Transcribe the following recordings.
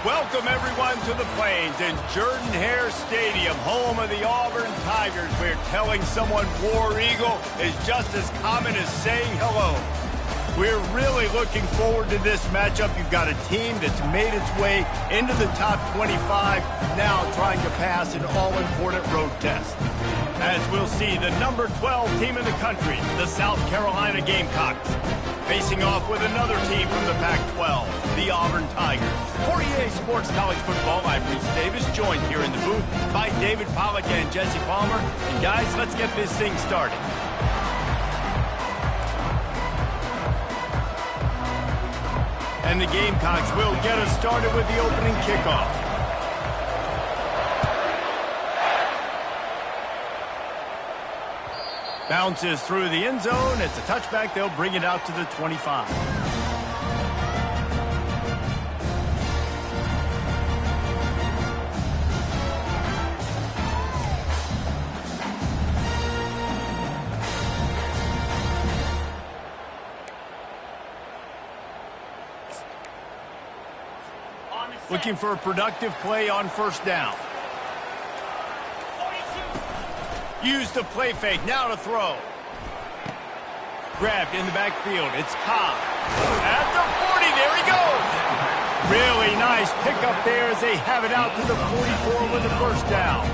Welcome, everyone, to the Plains in Jordan-Hare Stadium, home of the Auburn Tigers, where telling someone War Eagle is just as common as saying hello. We're really looking forward to this matchup. You've got a team that's made its way into the top 25, now trying to pass an all-important road test. As we'll see, the number 12 team in the country, the South Carolina Gamecocks, facing off with another team from the Pac-12, the Auburn Tigers. For EA Sports College Football, I'm Reese Davis, joined here in the booth by David Pollack and Jesse Palmer. And guys, let's get this thing started. And the Gamecocks will get us started with the opening kickoff. Bounces through the end zone. It's a touchback. They'll bring it out to the 25. Looking for a productive play on first down. Use the play fake, now to throw. Grabbed in the backfield, it's Cobb. At the 40, there he goes. Really nice pickup there as they have it out to the 44 with the first down.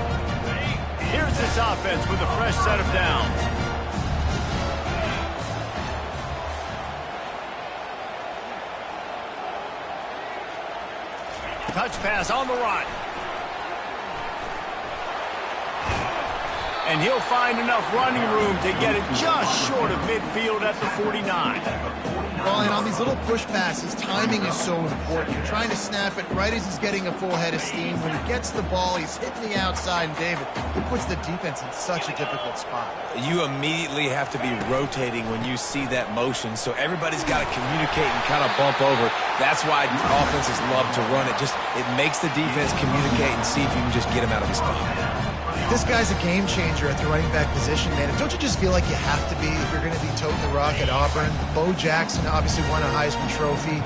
Here's this offense with a fresh set of downs. Touch pass on the run. And he'll find enough running room to get it just short of midfield at the 49. Well, and on these little push passes, timing is so important. You're trying to snap it right as he's getting a full head of steam. When he gets the ball, he's hitting the outside, and David, it puts the defense in such a difficult spot. You immediately have to be rotating when you see that motion, so everybody's got to communicate and kind of bump over. That's why offenses love to run it. It makes the defense communicate and see if you can just get him out of his spot. This guy's a game changer at the running back position, man. And don't you just feel like you have to be if you're going to be toting the rock at Auburn? Bo Jackson obviously won a Heisman Trophy.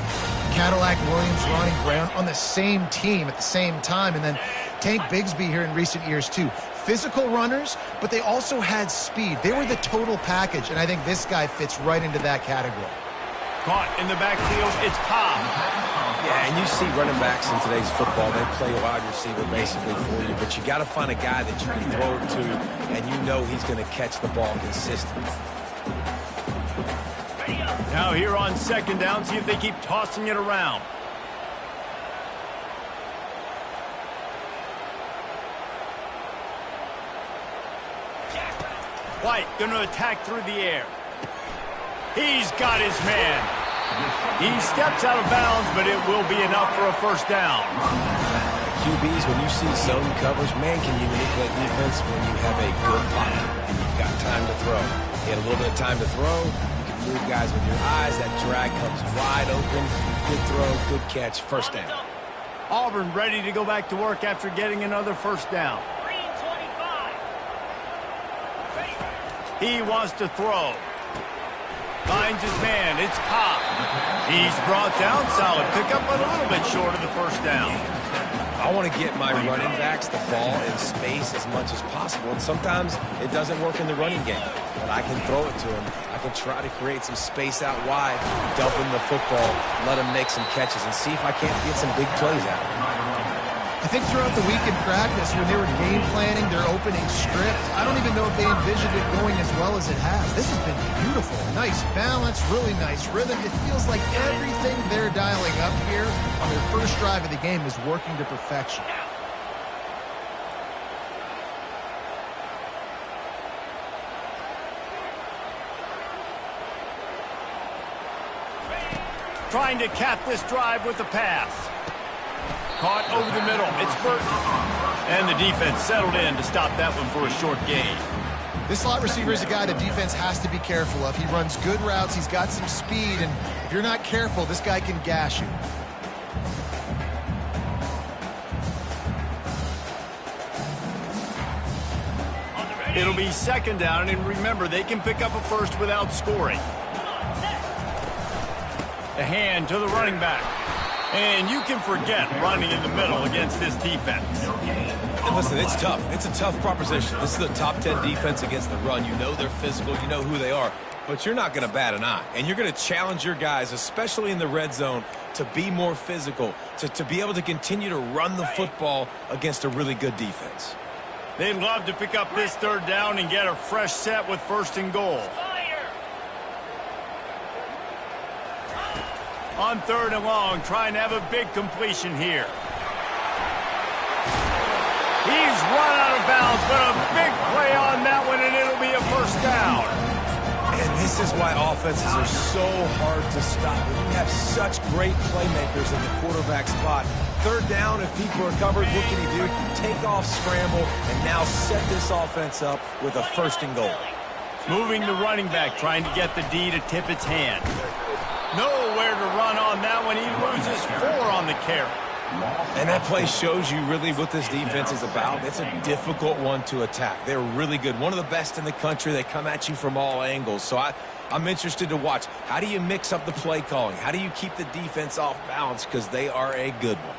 Cadillac Williams, Ronnie Brown on the same team at the same time. And then Tank Bigsby here in recent years, too. Physical runners, but they also had speed. They were the total package, and I think this guy fits right into that category. Caught in the backfield, it's Cobb. Yeah, and you see running backs in today's football, they play wide receiver basically for you, but you got to find a guy that you can throw it to, and you know he's going to catch the ball consistently. Now here on second down, see if they keep tossing it around. White going to attack through the air. He's got his man. He steps out of bounds, but it will be enough for a first down. QBs, when you see zone coverage, man, can you manipulate defense when you have a good pocket and you've got time to throw. You had a little bit of time to throw. You can move guys with your eyes. That drag comes wide open. Good throw, good catch, first down. Auburn ready to go back to work after getting another first down. He wants to throw. Finds his man. It's Cobb. He's brought down. Solid pickup, but a little bit short of the first down. I want to get my running backs the ball in space as much as possible, and sometimes it doesn't work in the running game, but I can throw it to him. I can try to create some space out wide, dump him the football, let him make some catches, and see if I can't get some big plays out of him. I think throughout the week in practice, when they were game planning their opening script, I don't even know if they envisioned it going as well as it has. This has been beautiful. Nice balance, really nice rhythm. It feels like everything they're dialing up here on their first drive of the game is working to perfection. Trying to cap this drive with the pass. Caught over the middle. It's Burton. And the defense settled in to stop that one for a short gain. This slot receiver is a guy the defense has to be careful of. He runs good routes. He's got some speed. And if you're not careful, this guy can gash you. It'll be second down. And remember, they can pick up a first without scoring. The hand to the running back. And you can forget running in the middle against this defense. And listen, it's tough. It's a tough proposition. This is the top 10 defense against the run. You know they're physical. You know who they are. But you're not going to bat an eye. And you're going to challenge your guys, especially in the red zone, to be more physical, to be able to continue to run the football against a really good defense. They'd love to pick up this third down and get a fresh set with 1st and goal. On 3rd and long, trying to have a big completion here. He's run out of bounds, but a big play on that one, and it'll be a 1st down. And this is why offenses are so hard to stop. We have such great playmakers in the quarterback spot. 3rd down, if people are covered, what can he do? Take off, scramble, and now set this offense up with a 1st and goal. Moving the running back, trying to get the D to tip its hand. Nowhere to run on that one. He loses 4 on the carry. And that play shows you really what this defense is about. It's a difficult one to attack. They're really good. One of the best in the country. They come at you from all angles. So I'm interested to watch. How do you mix up the play calling? How do you keep the defense off balance? Because they are a good one.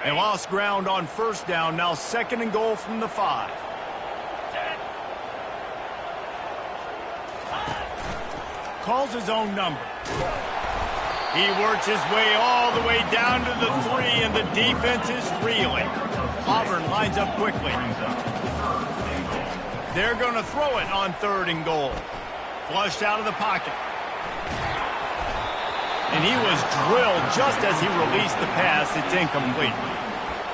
They lost ground on 1st down. Now 2nd and goal from the 5. Calls his own number. He works his way all the way down to the 3, and the defense is reeling. Auburn lines up quickly. They're going to throw it on 3rd and goal. Flushed out of the pocket. And he was drilled just as he released the pass. It's incomplete.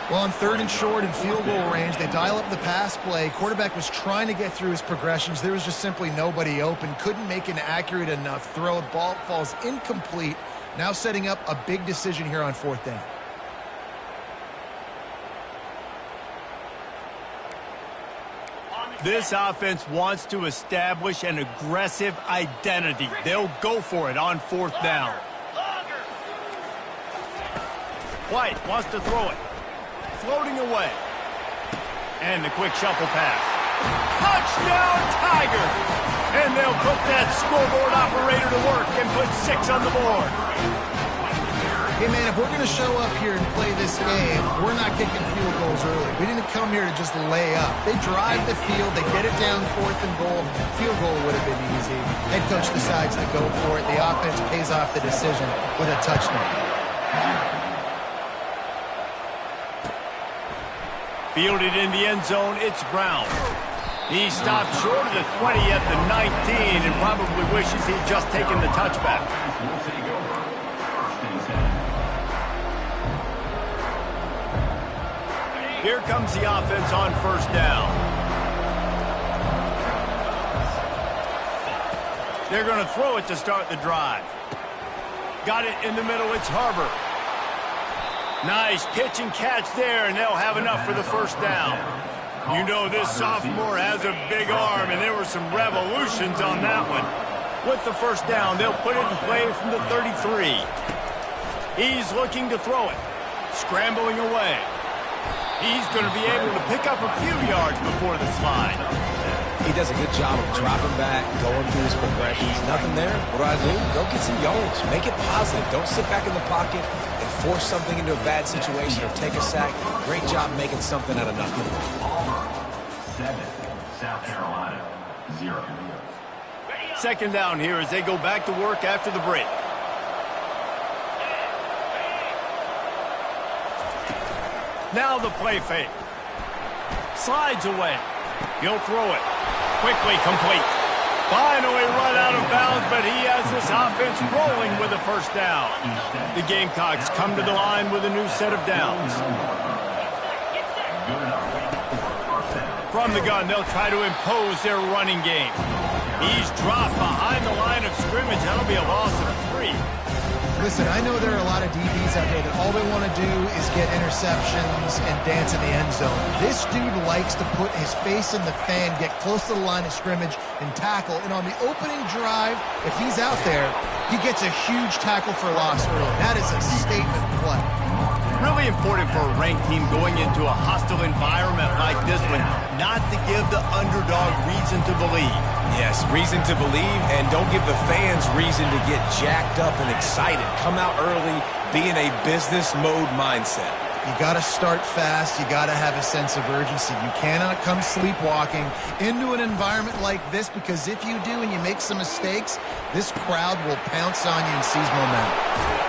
Well, on 3rd and short and field goal range, they dial up the pass play. Quarterback was trying to get through his progressions. There was just simply nobody open. Couldn't make an accurate enough throw. Ball falls incomplete. Now setting up a big decision here on 4th down. This offense wants to establish an aggressive identity. They'll go for it on 4th down. White wants to throw it. Floating away. And the quick shuffle pass. Touchdown, Tiger! And they'll put that scoreboard operator to work and put 6 on the board. Hey, man, if we're going to show up here and play this game, we're not kicking field goals early. We didn't come here to just lay up. They drive the field. They get it down 4th and goal. Field goal would have been easy. Head coach decides to go for it. The offense pays off the decision with a touchdown. Fielded in the end zone, it's Brown. He stopped short of the 20 at the 19 and probably wishes he'd just taken the touchback. Here comes the offense on 1st down. They're going to throw it to start the drive. Got it in the middle, it's Harbor. Nice pitch and catch there, and they'll have enough for the 1st down. You know this sophomore has a big arm, and there were some revolutions on that one. With the 1st down, they'll put it in play from the 33. He's looking to throw it. Scrambling away. He's going to be able to pick up a few yards before the slide. He does a good job of dropping back, going through his progressions. Nothing there. What do? Go get some yardage. Make it positive. Don't sit back in the pocket and force something into a bad situation or take a sack. Great job making something out of nothing. 7, South Carolina, 0. 2nd down here as they go back to work after the break. Now the play fake. Slides away. He'll throw it. Quickly complete. Finally run out of bounds, but he has this offense rolling with a 1st down. The Gamecocks come to the line with a new set of downs. From the gun, they'll try to impose their running game. He's dropped behind the line of scrimmage. That'll be a loss of 3. Listen, I know there are a lot of DBs out there that all they want to do is get interceptions and dance in the end zone. This dude likes to put his face in the fan, get close to the line of scrimmage, and tackle. And on the opening drive, if he's out there, he gets a huge tackle for loss early. That is a statement play. Really important for a ranked team going into a hostile environment like this one not to give the underdog reason to believe. Yes, reason to believe, and don't give the fans reason to get jacked up and excited. Come out early, be in a business mode mindset. You got to start fast. You got to have a sense of urgency. You cannot come sleepwalking into an environment like this, because if you do and you make some mistakes, this crowd will pounce on you and seize momentum.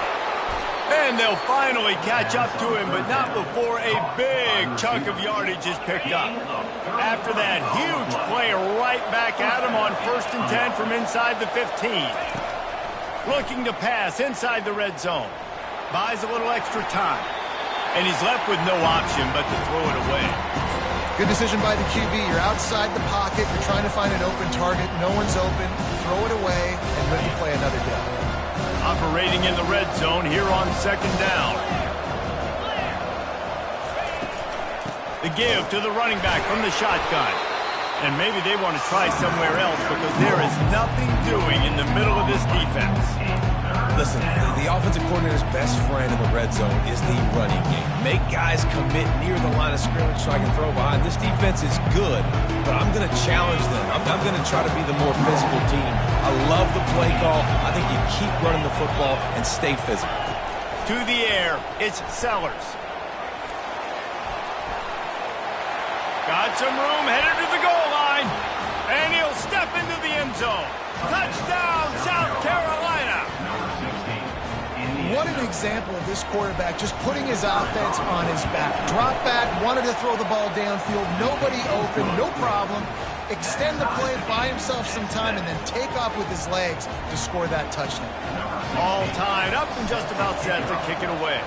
And they'll finally catch up to him, but not before a big chunk of yardage is picked up. After that huge play right back at him on 1st and 10 from inside the 15. Looking to pass inside the red zone. Buys a little extra time. And he's left with no option but to throw it away. Good decision by the QB. You're outside the pocket. You're trying to find an open target. No one's open. Throw it away and ready to play another down. Operating in the red zone here on 2nd down. The give to the running back from the shotgun. And maybe they want to try somewhere else because there is nothing doing in the middle of this defense. Listen, the offensive coordinator's best friend in the red zone is the running game. Make guys commit near the line of scrimmage so I can throw behind. This defense is good, but I'm going to challenge them. I'm going to try to be the more physical team. I love the play call. I think you keep running the football and stay physical. To the air, it's Sellers. Got some room, headed to the goal line. And he'll step into the end zone. Touchdown, South Carolina. What an example of this quarterback just putting his offense on his back. Drop back, wanted to throw the ball downfield. Nobody open, no problem. Extend the play, buy himself some time, and then take off with his legs to score that touchdown. All tied up and just about set to kick it away.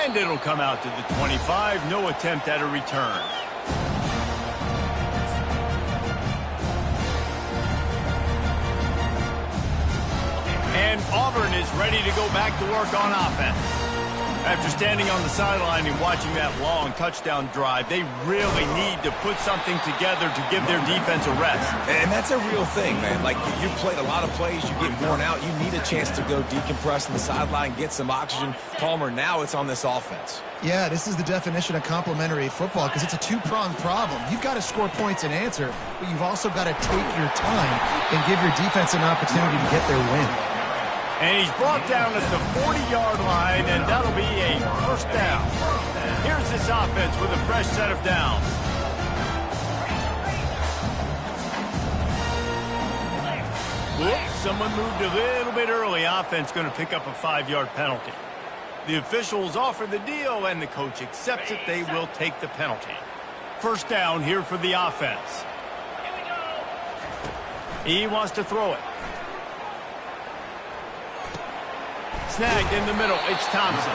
And it'll come out to the 25. No attempt at a return. And Auburn is ready to go back to work on offense. After standing on the sideline and watching that long touchdown drive, they really need to put something together to give their defense a rest. And that's a real thing, man. Like, you've played a lot of plays, you get worn out, you need a chance to go decompress on the sideline, get some oxygen. Palmer, now it's on this offense. Yeah, this is the definition of complementary football because it's a two-pronged problem. You've got to score points and answer, but you've also got to take your time and give your defense an opportunity to get their win. And he's brought down at the 40-yard line, and that'll be a 1st down. Here's this offense with a fresh set of downs. Whoops, someone moved a little bit early. Offense going to pick up a 5-yard penalty. The officials offer the deal, and the coach accepts it. They will take the penalty. 1st down here for the offense. He wants to throw it. Snagged in the middle, it's Thompson.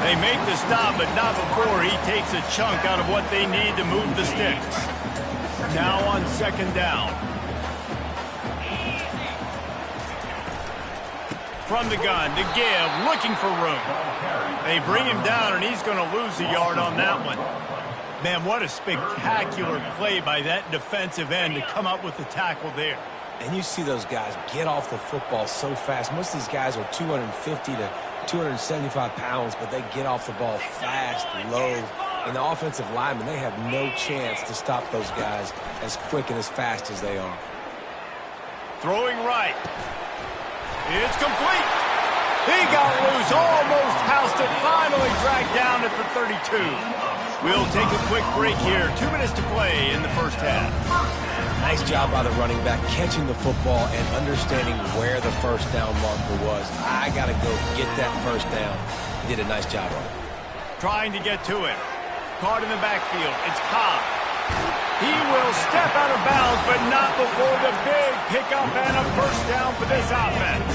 They make the stop, but not before he takes a chunk out of what they need to move the sticks. Now on 2nd down. From the gun, to give, looking for room. They bring him down, and he's going to lose a yard on that one. Man, what a spectacular play by that defensive end to come up with the tackle there. And you see those guys get off the football so fast. Most of these guys are 250 to 275 pounds, but they get off the ball fast, low. And the offensive linemen, they have no chance to stop those guys as quick and as fast as they are. Throwing right. It's complete. He got loose, almost housed it, finally dragged down at the 32. We'll take a quick break here. 2 minutes to play in the 1st half. Nice job by the running back catching the football and understanding where the 1st down marker was. I got to go get that 1st down. He did a nice job on it. Trying to get to it. Caught in the backfield. It's Cobb. He will step out of bounds, but not before the big pickup and a 1st down for this offense.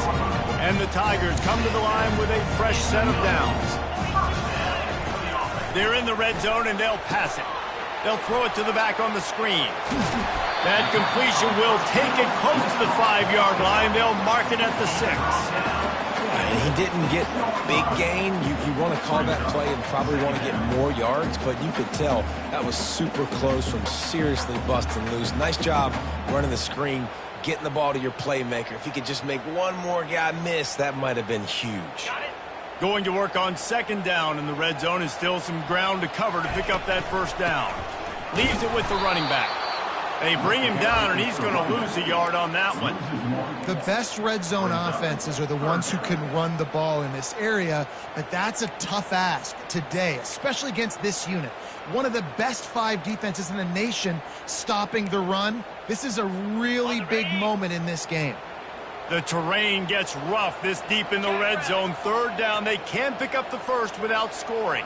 And the Tigers come to the line with a fresh set of downs. They're in the red zone, and they'll pass it. They'll throw it to the back on the screen. That completion will take it close to the 5-yard line. They'll mark it at the 6. And he didn't get big gain. You want to call that play and probably want to get more yards, but you could tell that was super close from seriously busting loose. Nice job running the screen, getting the ball to your playmaker. If he could just make one more guy miss, that might have been huge. Going to work on second down in the red zone is still some ground to cover to pick up that first down. Leaves it with the running back. They bring him down, and he's going to lose a yard on that one. The best red zone offenses are the ones who can run the ball in this area, but that's a tough ask today, especially against this unit. One of the best 5 defenses in the nation stopping the run. This is a really big moment in this game. The terrain gets rough this deep in the red zone. Third down, they can pick up the first without scoring.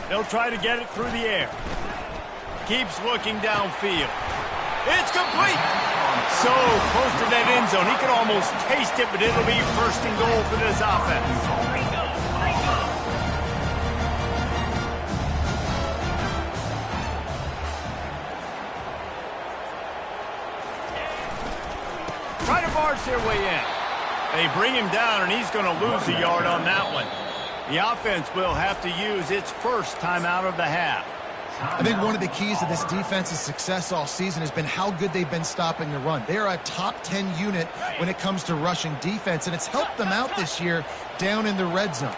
They'll try to get it through the air. Keeps looking downfield. It's complete. So close to that end zone. He can almost taste it, but it'll be first and goal for this offense. Try to barge their way in. They bring him down, and he's going to lose a yard on that one. The offense will have to use its first timeout of the half. I think one of the keys to this defense's success all season has been how good they've been stopping the run. They are a top 10 unit when it comes to rushing defense, and it's helped them out this year down in the red zone.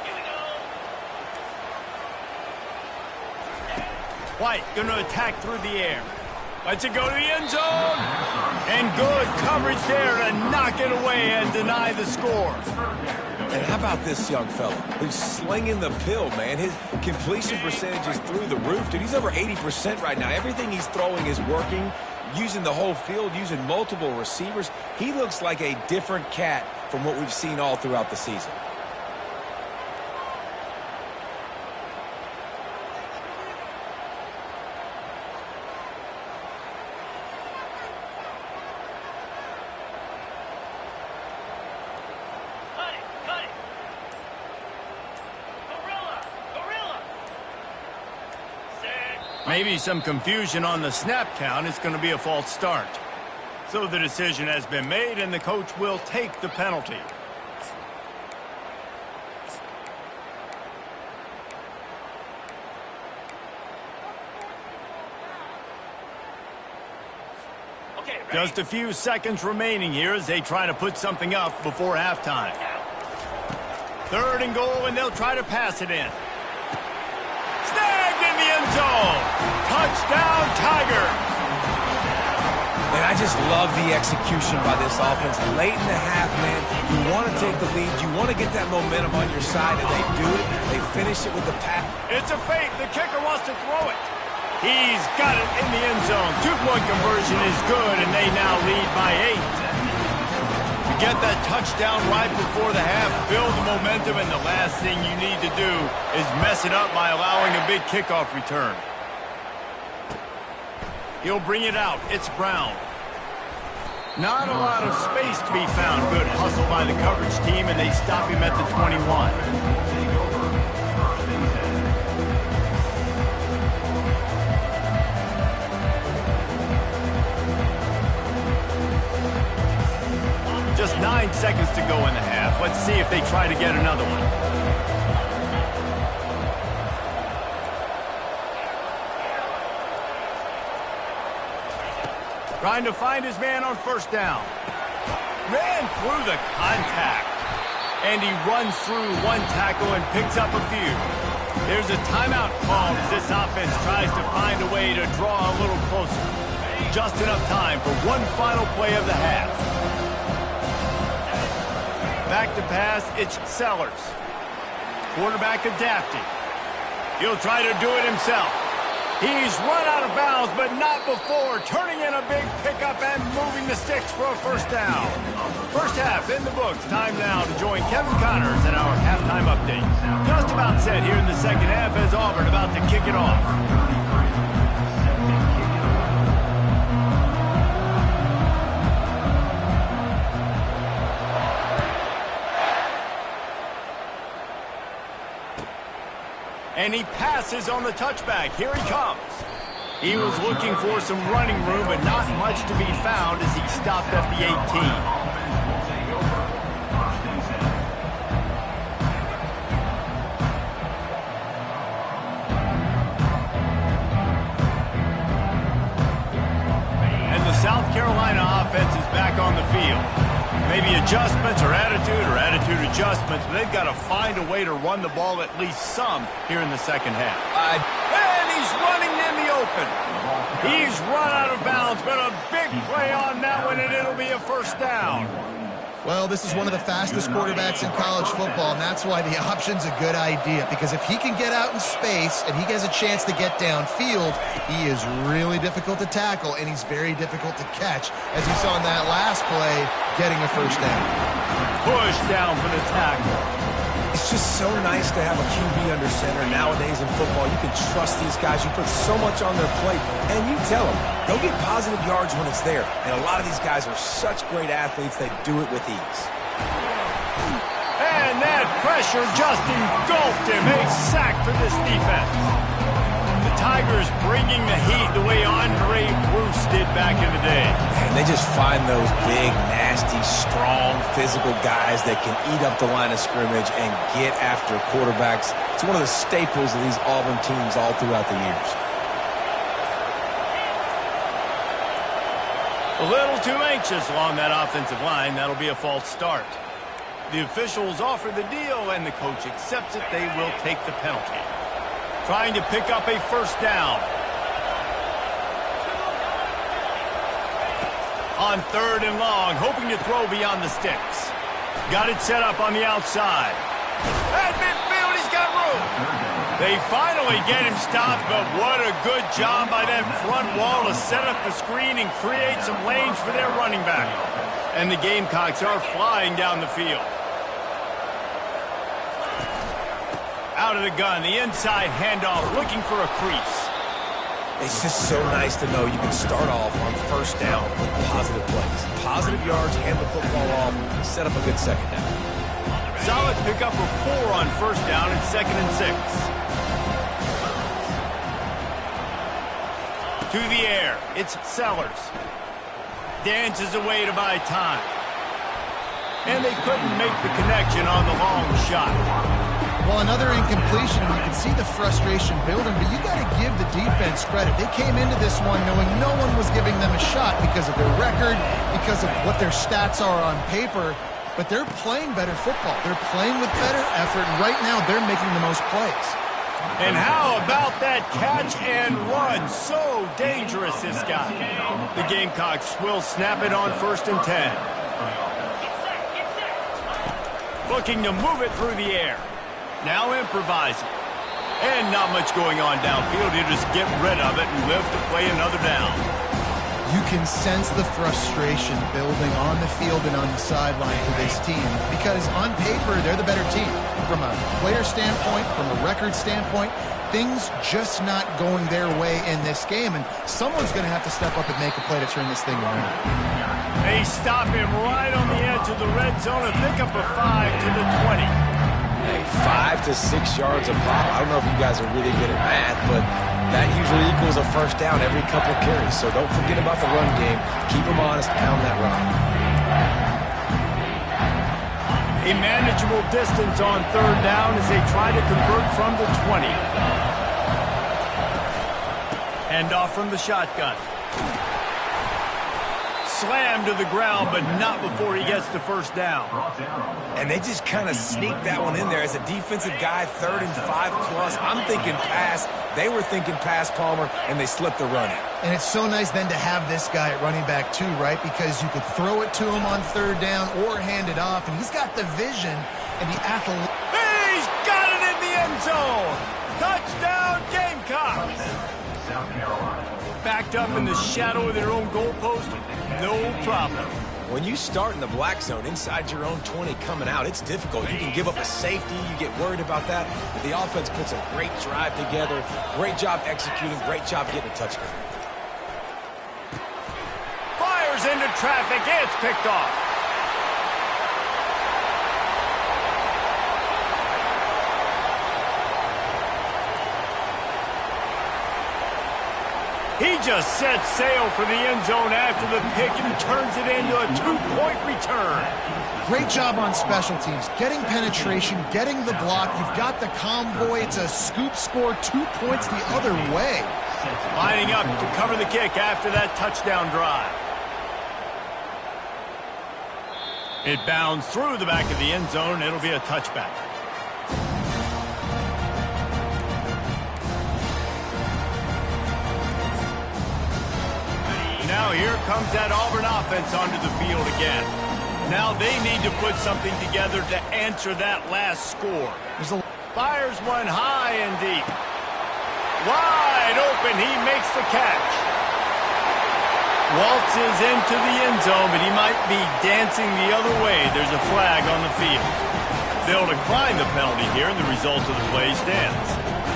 White going to attack through the air. Lets it go to the end zone. And good coverage there to knock it away and deny the score. And how about this young fella who's slinging the pill, man? His completion percentage is through the roof, dude. He's over 80% right now. Everything he's throwing is working, using the whole field, using multiple receivers. He looks like a different cat from what we've seen all throughout the season. Maybe some confusion on the snap count. It's going to be a false start. So the decision has been made, and the coach will take the penalty. Just a few seconds remaining here as they try to put something up before halftime. Third and goal, and they'll try to pass it in. Snagged in the end zone. Touchdown, Tigers. And I just love the execution by this offense. Late in the half, man, you want to take the lead. You want to get that momentum on your side, and they do it. They finish it with the pass. It's a fake. The kicker wants to throw it. He's got it in the end zone. 2-point conversion is good, and they now lead by 8. To get that touchdown right before the half, build the momentum, and the last thing you need to do is mess it up by allowing a big kickoff return. He'll bring it out. It's Brown. Not a lot of space to be found. Good hustle by the coverage team, and they stop him at the 21. Just 9 seconds to go in the half. Let's see if they try to get another one. Trying to find his man on first down. Ran through the contact. And he runs through one tackle and picks up a few. There's a timeout called as this offense tries to find a way to draw a little closer. Just enough time for one final play of the half. Back to pass, it's Sellers. Quarterback adapting. He'll try to do it himself. He's run out of bounds, but not before turning in a big pickup and moving the sticks for a first down. First half in the books. Time now to join Kevin Connors in our halftime update. Just about set here in the second half as Auburn about to kick it off. And he passes on the touchback. Here he comes. He was looking for some running room, but not much to be found as he stopped at the 18. Carolina offense is back on the field. Maybe adjustments or attitude adjustments, but they've got to find a way to run the ball at least some here in the second half. And he's running in the open. He's run out of bounds, but a big play on that one, and it'll be a first down. Well, this is one of the fastest quarterbacks in college football, and that's why the option's a good idea, because if he can get out in space and he has a chance to get downfield, he is really difficult to tackle, and he's very difficult to catch, as you saw in that last play, getting a first down. Push down for the tackle. It's just so nice to have a QB under center. Nowadays in football, you can trust these guys. You put so much on their plate, and you tell them, go get positive yards when it's there. And a lot of these guys are such great athletes, they do it with ease. And that pressure just engulfed him. A sack for this defense. The Tigers bringing the heat the way Andre Bruce did back in the day. And they just find those big, nasty, strong, physical guys that can eat up the line of scrimmage and get after quarterbacks. It's one of the staples of these Auburn teams all throughout the years. A little too anxious along that offensive line. That'll be a false start. The officials offer the deal, and the coach accepts it. They will take the penalty. Trying to pick up a first down. On 3rd and long, hoping to throw beyond the sticks. Got it set up on the outside. At midfield, he's got room. They finally get him stopped, but what a good job by that front wall to set up the screen and create some lanes for their running back. And the Gamecocks are flying down the field. Out of the gun, the inside handoff, looking for a crease. It's just so nice to know you can start off on first down with positive plays. Positive yards, hand the football off, set up a good second down. Solid pickup of 4 on first down and 2nd and 6. To the air, it's Sellers. Dances away to buy time. And they couldn't make the connection on the long shot. Well, another incompletion, and you can see the frustration building, but you got to give the defense credit. They came into this one knowing no one was giving them a shot because of their record, because of what their stats are on paper, but they're playing better football. They're playing with better effort, and right now they're making the most plays. And how about that catch and run? So dangerous, this guy. The Gamecocks will snap it on 1st and 10. Looking to move it through the air. Now improvising. And not much going on downfield. You just get rid of it and live to play another down. You can sense the frustration building on the field and on the sideline for this team because on paper, they're the better team. From a player standpoint, from a record standpoint, things just not going their way in this game, and someone's going to have to step up and make a play to turn this thing around. They stop him right on the edge of the red zone and pick up a 5 to the 20. 5 to 6 yards a pop. I don't know if you guys are really good at math, but that usually equals a first down every couple of carries. So don't forget about the run game. Keep them honest, pound that rock. A manageable distance on 3rd down as they try to convert from the 20. Hand off from the shotgun. Slammed to the ground, but not before he gets the first down. And they just kind of sneak that one in there. As a defensive guy, 3rd and 5 plus, I'm thinking pass. They were thinking pass, Palmer, and they slipped the run in. And it's so nice then to have this guy at running back too, right? Because you could throw it to him on 3rd down or hand it off, and he's got the vision and the athlete. He's got it in the end zone. Touchdown, Gamecocks. South Carolina. Backed up in the shadow of their own goalpost, no problem. When you start in the black zone inside your own 20 coming out, it's difficult. You can give up a safety. You get worried about that. But the offense puts a great drive together. Great job executing. Great job getting a touchdown. Fires into traffic. It's picked off. He just sets sail for the end zone after the pick and turns it into a 2-point return. Great job on special teams. Getting penetration, getting the block. You've got the convoy. It's a scoop score, 2 points the other way. Lining up to cover the kick after that touchdown drive. It bounds through the back of the end zone. It'll be a touchback. Now here comes that Auburn offense onto the field again. Now they need to put something together to answer that last score. Fires one high and deep. Wide open, he makes the catch. Waltzes into the end zone, but he might be dancing the other way. There's a flag on the field. They'll decline the penalty here, and the result of the play stands.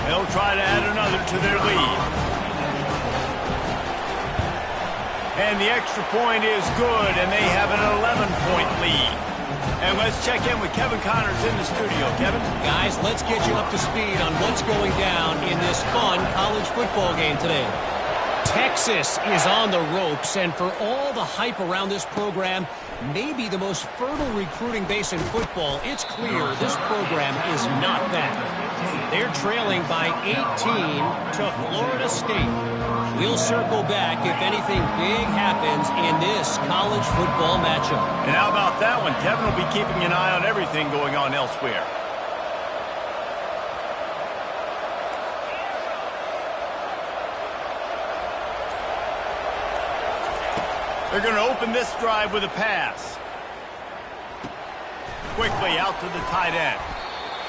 They'll try to add another to their lead. And the extra point is good, and they have an 11-point lead. And let's check in with Kevin Connors in the studio. Kevin? Guys, let's get you up to speed on what's going down in this fun college football game today. Texas is on the ropes, and for all the hype around this program, maybe the most fertile recruiting base in football, it's clear this program is not that. They're trailing by 18 to Florida State. We'll circle back if anything big happens in this college football matchup. And how about that one? Kevin will be keeping an eye on everything going on elsewhere. They're going to open this drive with a pass. Quickly out to the tight end.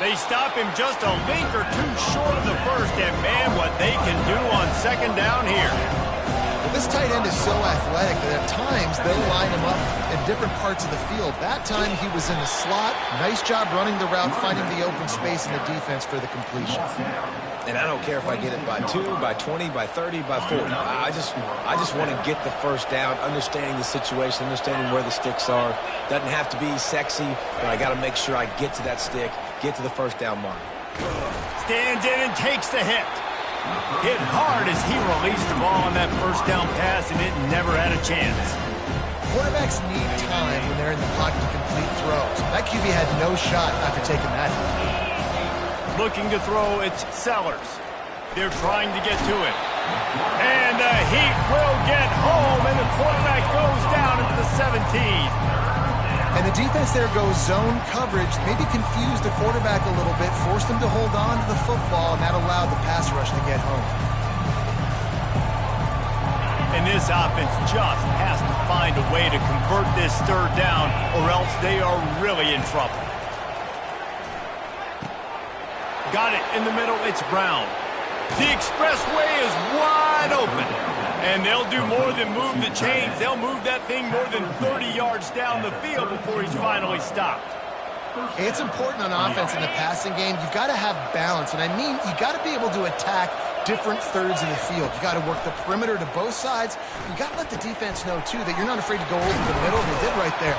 They stop him just a link or two short of the first, and man, what they can do on second down here. Well, this tight end is so athletic that at times they'll line him up in different parts of the field. That time he was in the slot. Nice job running the route, finding the open space in the defense for the completion. And I don't care if I get it by 2, by 20, by 30, by 40. I just want to get the first down, understanding the situation, understanding where the sticks are. Doesn't have to be sexy, but I got to make sure I get to that stick, get to the first down mark. Stands in and takes the hit. Hit hard as he released the ball on that first down pass, and it never had a chance. Quarterbacks need time when they're in the pocket to complete throws. That QB had no shot after taking that hit. Looking to throw, it's Sellers. They're trying to get to it. And the heat will get home, and the quarterback goes down at the 17. And the defense there goes zone coverage, maybe confused the quarterback a little bit, forced him to hold on to the football, and that allowed the pass rush to get home. And this offense just has to find a way to convert this third down, or else they are really in trouble. Got it in the middle, it's Brown. The expressway is wide open. And they'll do more than move the chains. They'll move that thing more than 30 yards down the field before he's finally stopped. It's important on offense in the passing game. You've got to have balance. And I mean, you got to be able to attack different thirds of the field. You got to work the perimeter to both sides. You got to let the defense know, too, that you're not afraid to go over the middle. They did right there.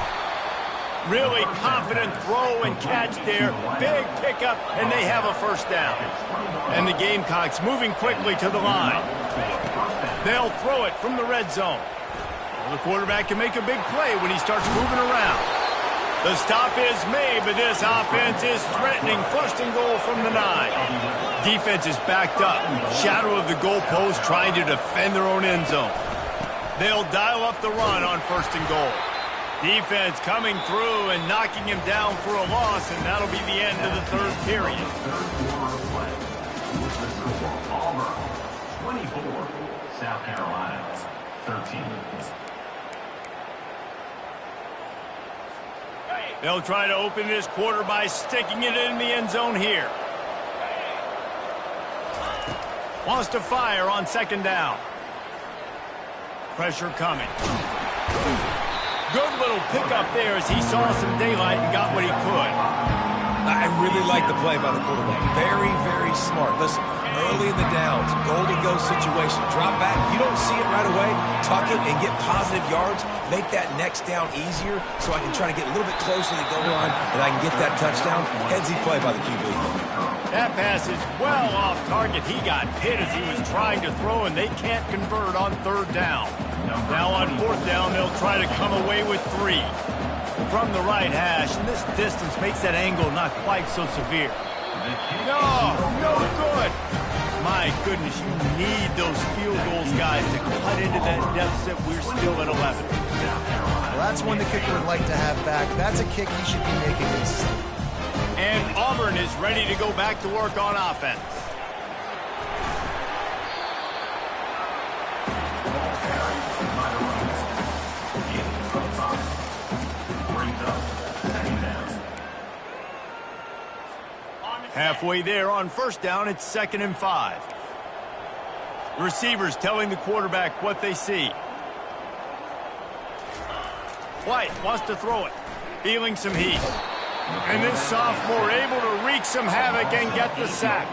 Really confident throw and catch there. Big pickup, and they have a first down. And the Gamecocks moving quickly to the line. They'll throw it from the red zone. Well, the quarterback can make a big play when he starts moving around. The stop is made, but this offense is threatening. First and goal from the 9. Defense is backed up. Shadow of the goalpost trying to defend their own end zone. They'll dial up the run on first and goal. Defense coming through and knocking him down for a loss, and that'll be the end of the third period. Auburn, 24, South Carolina, 13. They'll try to open this quarter by sticking it in the end zone here. Wants to fire on second down. Pressure coming. Good little pickup there as he saw some daylight and got what he could. I really like the play by the quarterback. Very, very smart. Listen, early in the downs, goal-to-go situation. Drop back. You don't see it right away. Tuck it and get positive yards. Make that next down easier so I can try to get a little bit closer to the goal line and I can get that touchdown. Headsy play by the QB. That pass is well off target. He got hit as he was trying to throw, and they can't convert on third down. Now on fourth down, they'll try to come away with 3. From the right hash, and this distance makes that angle not quite so severe. No good. My My goodness, you need those field goals, guys, to cut into that deficit. We're still at 11. Well, that's one the kicker would like to have back. That's a kick he should be making this. And Auburn is ready to go back to work on offense. Halfway there on first down, it's 2nd and 5. The receivers telling the quarterback what they see. White wants to throw it, feeling some heat. And this sophomore able to wreak some havoc and get the sack.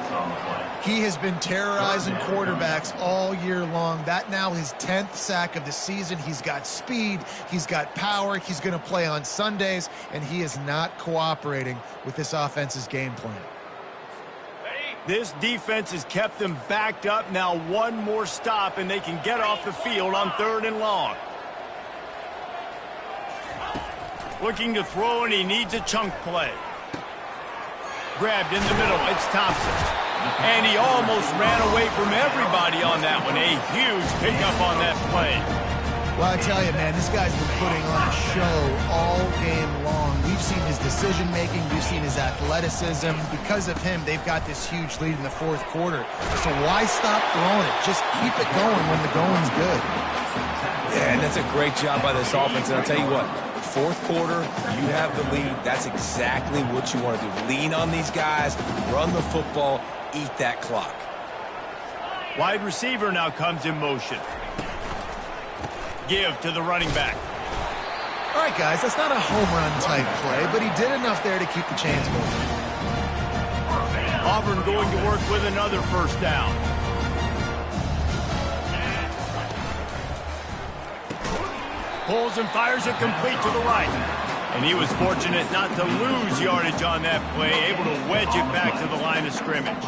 He has been terrorizing quarterbacks all year long. That now his 10th sack of the season. He's got speed. He's got power. He's going to play on Sundays, and he is not cooperating with this offense's game plan. This defense has kept them backed up. Now one more stop, and they can get off the field on 3rd and long. Looking to throw, and he needs a chunk play. Grabbed in the middle. It's Thompson. And he almost ran away from everybody on that one. A huge pickup on that play. Well, I tell you, man, this guy's been putting on a show all game long. We've seen his decision-making. We've seen his athleticism. Because of him, they've got this huge lead in the 4th quarter. So why stop throwing it? Just keep it going when the going's good. Yeah, and that's a great job by this offense. And I'll tell you what, 4th quarter, you have the lead. That's exactly what you want to do. Lean on these guys, run the football, eat that clock. Wide receiver now comes in motion. Give to the running back. All right, guys, that's not a home run type play, but he did enough there to keep the chains moving. Auburn going to work with another first down. Pulls and fires it complete to the right. And he was fortunate not to lose yardage on that play, able to wedge it back to the line of scrimmage.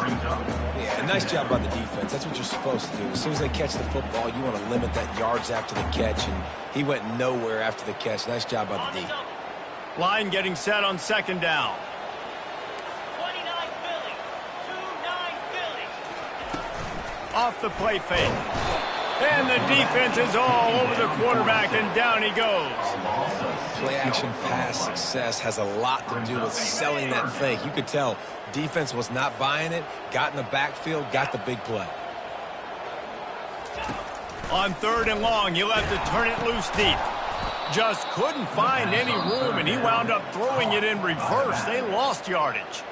Yeah, nice job by the defense. That's what you're supposed to do. As soon as they catch the football, you want to limit that yards after the catch, and he went nowhere after the catch. Nice job by the D. Line getting set on 2nd down. 29 Philly. 2-9 Philly. Off the play fake. And the defense is all over the quarterback, and down he goes. Play-action pass success has a lot to do with selling that fake. You could tell defense was not buying it, got in the backfield, got the big play. On 3rd and long, he'll have to turn it loose deep. Just couldn't find any room, and he wound up throwing it in reverse. They lost yardage.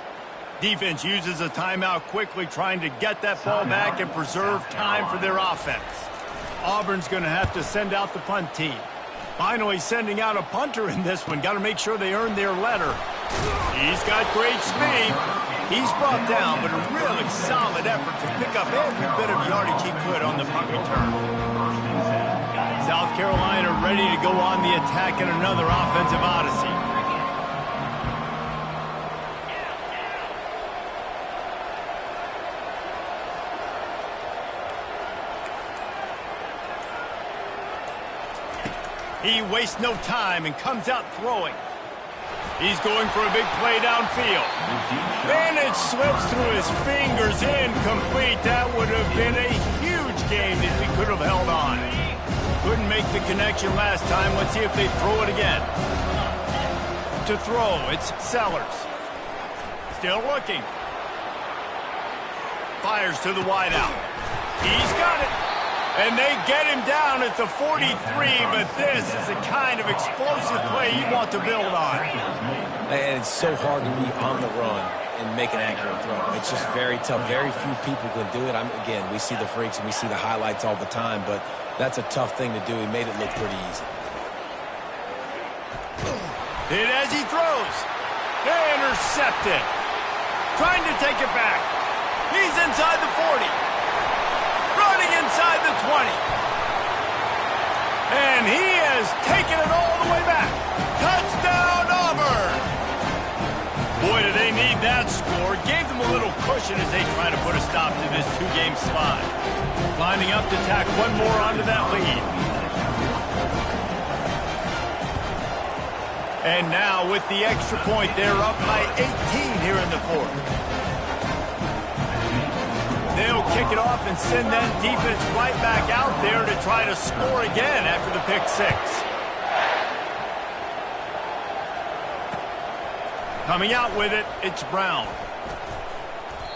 Defense uses a timeout quickly, trying to get that ball back and preserve time for their offense. Auburn's going to have to send out the punt team. Finally sending out a punter in this one. Got to make sure they earn their letter. He's got great speed. He's brought down, but a really solid effort to pick up every bit of yardage he could on the punt return. South Carolina ready to go on the attack in another offensive odyssey. He wastes no time and comes out throwing. He's going for a big play downfield. And it slips through his fingers, incomplete. That would have been a huge game if he could have held on. Couldn't make the connection last time. Let's see if they throw it again. To throw, it's Sellers. Still looking. Fires to the wideout. He's got it. And they get him down at the 43, but this is the kind of explosive play you want to build on. And it's so hard to be on the run and make an accurate throw. It's just very tough. Very few people can do it. Again, we see the freaks and we see the highlights all the time, but that's a tough thing to do. He made it look pretty easy. Hit as he throws. Intercepted. Trying to take it back. He's inside the 40. Running inside the 20. And he has taken it all the way back. Touchdown, Auburn. Boy, do they need that score. Gave them a little cushion as they try to put a stop to this two-game slide. Lining up to tack one more onto that lead. And now with the extra point, they're up by 18 here in the 4th. They'll kick it off and send that defense right back out there to try to score again after the pick six. Coming out with it, it's Brown.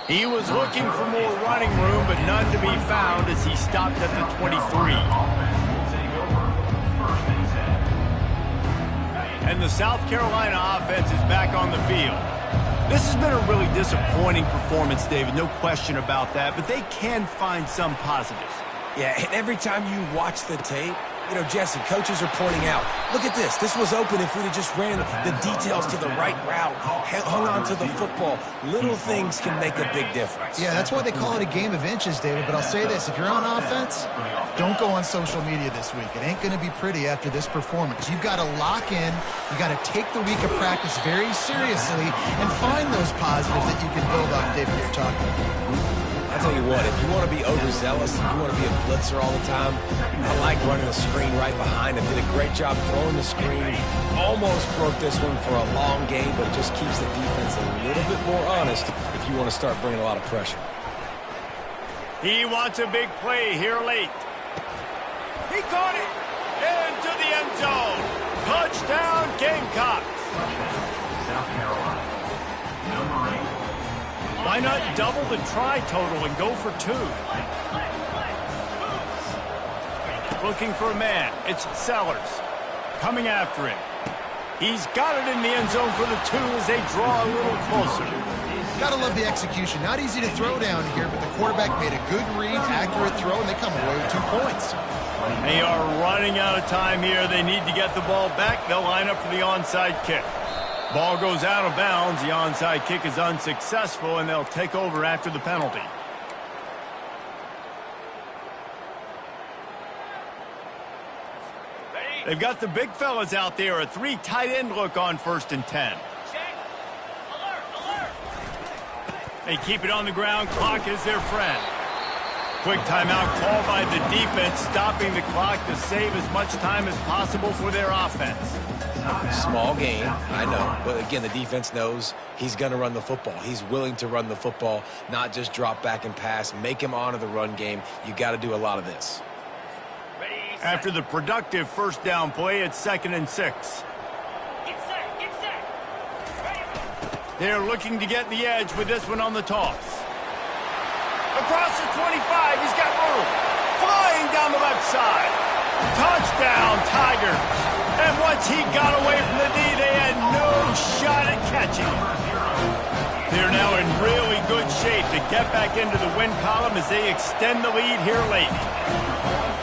He was looking for more running room, but none to be found as he stopped at the 23. And the South Carolina offense is back on the field. This has been a really disappointing performance, David, no question about that, but they can find some positives. Yeah, and every time you watch the tape, you know, Jesse, coaches are pointing out, look at this. This was open if we'd have just ran the details to the right route, hung on to the football. Little things can make a big difference. Yeah, that's why they call it a game of inches, David. But I'll say this, if you're on offense, don't go on social media this week. It ain't going to be pretty after this performance. You've got to lock in. You've got to take the week of practice very seriously and find those positives that you can build on, David, you're talking about. I tell you what, if you want to be overzealous, if you want to be a blitzer all the time, I like running the screen right behind him. Did a great job throwing the screen. Almost broke this one for a long game, but it just keeps the defense a little bit more honest if you want to start bringing a lot of pressure. He wants a big play here late. He caught it into the end zone. Touchdown, Gamecocks. South Carolina. Number 8. Why not double the try total and go for 2? Looking for a man. It's Sellers. Coming after him. He's got it in the end zone for the 2 as they draw a little closer. Gotta love the execution. Not easy to throw down here, but the quarterback made a good read, accurate throw, and they come away with 2 points. They are running out of time here. They need to get the ball back. They'll line up for the onside kick. Ball goes out of bounds. The onside kick is unsuccessful, and they'll take over after the penalty. They've got the big fellas out there. A 3 tight end look on 1st and 10. They keep it on the ground. Clock is their friend. Quick timeout called by the defense, stopping the clock to save as much time as possible for their offense. Small game, I know. But again, the defense knows he's going to run the football. He's willing to run the football, not just drop back and pass. Make him honor the run game. You got to do a lot of this. After the productive 1st down play, it's 2nd and 6. They're looking to get the edge with this one on the toss. Across the 25, he's got room. Flying down the left side. Touchdown, Tigers. And once he got away from the D, they had no shot at catching him. They're now in really good shape to get back into the win column as they extend the lead here late.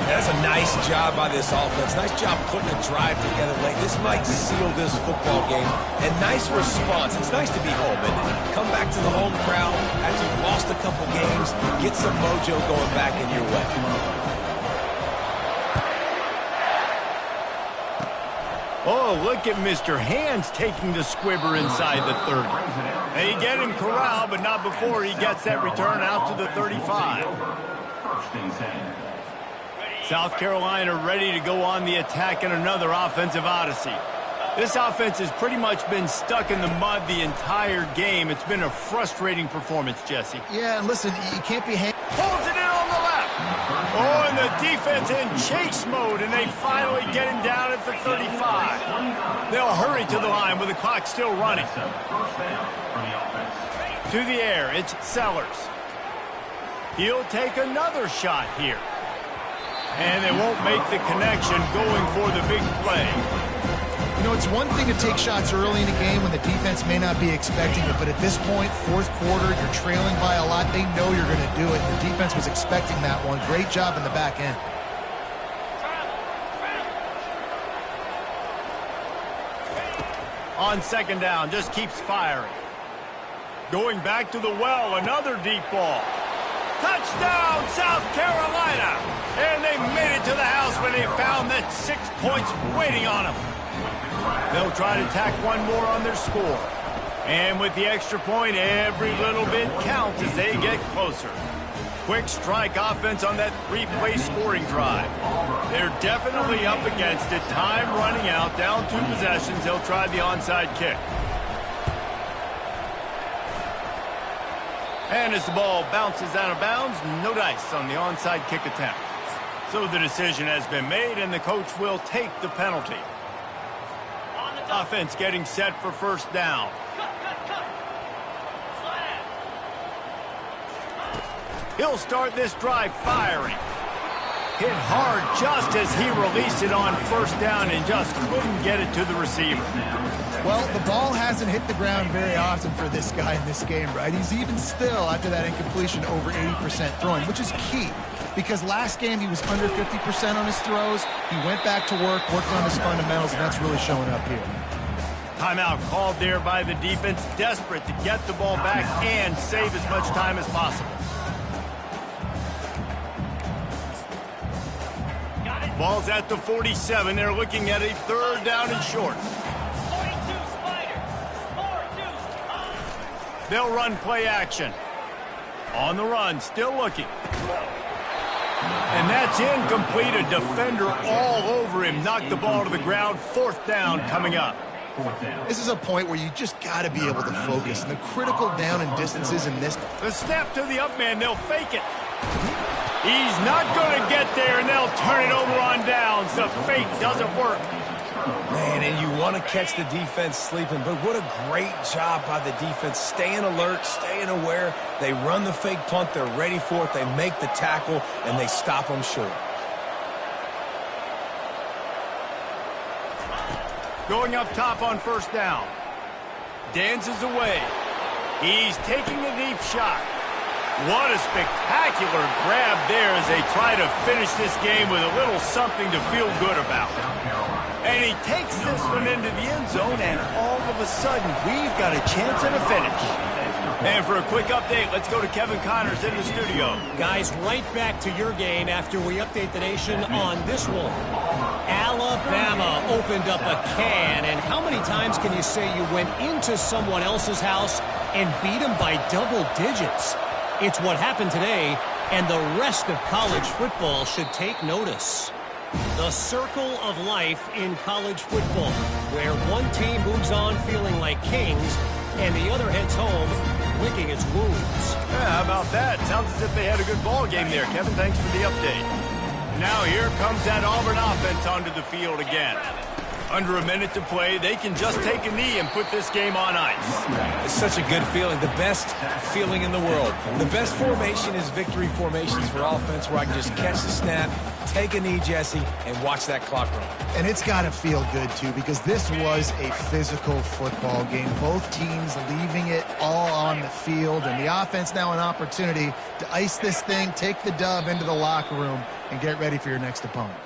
That's a nice job by this offense. Nice job putting a drive together late. This might seal this football game. And nice response. It's nice to be home, isn't it? Come back to the home crowd after you've lost a couple games. Get some mojo going back in your way. Oh, look at Mr. Hands taking the squibber inside the 30. They get him corralled, but not before he gets that return out to the 35. South Carolina ready to go on the attack in another offensive odyssey. This offense has pretty much been stuck in the mud the entire game. It's been a frustrating performance, Jesse. Yeah, and listen, you can't be Pulls it in on the left. Oh, and the defense in chase mode, and they finally get him down at the 35. They'll hurry to the line with the clock still running. To the air, it's Sellers. He'll take another shot here. And they won't make the connection going for the big play. You know, it's one thing to take shots early in a game when the defense may not be expecting it, but at this point, 4th quarter, you're trailing by a lot. They know you're going to do it. The defense was expecting that one. Great job in the back end. On 2nd down, just keeps firing. Going back to the well, another deep ball. Touchdown, South Carolina! And they made it to the house when they found that 6 points waiting on them. They'll try to tack one more on their score. And with the extra point, every little bit counts as they get closer. Quick strike offense on that 3-play scoring drive. They're definitely up against it. Time running out, down 2 possessions. They'll try the onside kick. And as the ball bounces out of bounds, no dice on the onside kick attempt. So the decision has been made, and the coach will take the penalty. Offense getting set for first down. He'll start this drive firing. Hit hard just as he released it on first down and just couldn't get it to the receiver. Well, the ball hasn't hit the ground very often for this guy in this game, right? He's even still, after that incompletion, over 80% throwing, which is key. Because last game he was under 50% on his throws. He went back to work, worked on his fundamentals, and that's really showing up here. Timeout called there by the defense, desperate to get the ball back and save as much time as possible. Ball's at the 47. They're looking at a third down and short. 42 Spider. 4-2. They'll run play action. On the run, still looking. And that's incomplete. A defender all over him. Knocked the ball to the ground. Fourth down coming up. This is a point where you just got to be able to focus. And the critical down and distances in this. The snap to the up man. They'll fake it. He's not going to get there, and they'll turn it over on downs. The fake doesn't work. Man, and you want to catch the defense sleeping, but what a great job by the defense. Staying alert, staying aware. They run the fake punt. They're ready for it. They make the tackle, and they stop them short. Going up top on first down. Dances away. He's taking a deep shot. What a spectacular grab there as they try to finish this game with a little something to feel good about. And he takes this one into the end zone, and all of a sudden, we've got a chance at a finish. And for a quick update, let's go to Kevin Connors in the studio. Guys, right back to your game after we update the nation on this one. Alabama opened up a can, and how many times can you say you went into someone else's house and beat them by double digits? It's what happened today, and the rest of college football should take notice. The circle of life in college football, where one team moves on feeling like kings, and the other heads home licking its wounds. Yeah, how about that? Sounds as if they had a good ball game there. Kevin, thanks for the update. Now here comes that Auburn offense onto the field again. Under a minute to play, they can just take a knee and put this game on ice. It's such a good feeling, the best feeling in the world. The best formation is victory formations for offense, where I can just catch the snap, take a knee, Jesse, and watch that clock run. And it's got to feel good, too, because this was a physical football game. Both teams leaving it all on the field, and the offense now an opportunity to ice this thing, take the dub into the locker room, and get ready for your next opponent.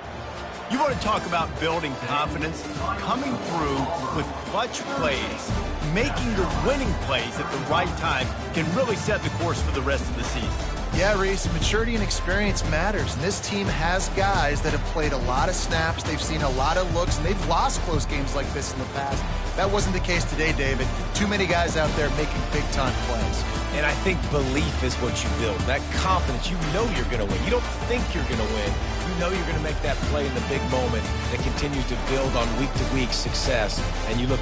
You want to talk about building confidence? Coming through with clutch plays, making the winning plays at the right time can really set the course for the rest of the season. Yeah, Reese, maturity and experience matters. And this team has guys that have played a lot of snaps. They've seen a lot of looks, and they've lost close games like this in the past. That wasn't the case today, David. Too many guys out there making big-time plays. And I think belief is what you build. That confidence, you know you're going to win. You don't think you're going to win. You know you're going to make that play in the big moment that continues to build on week-to-week success. And you look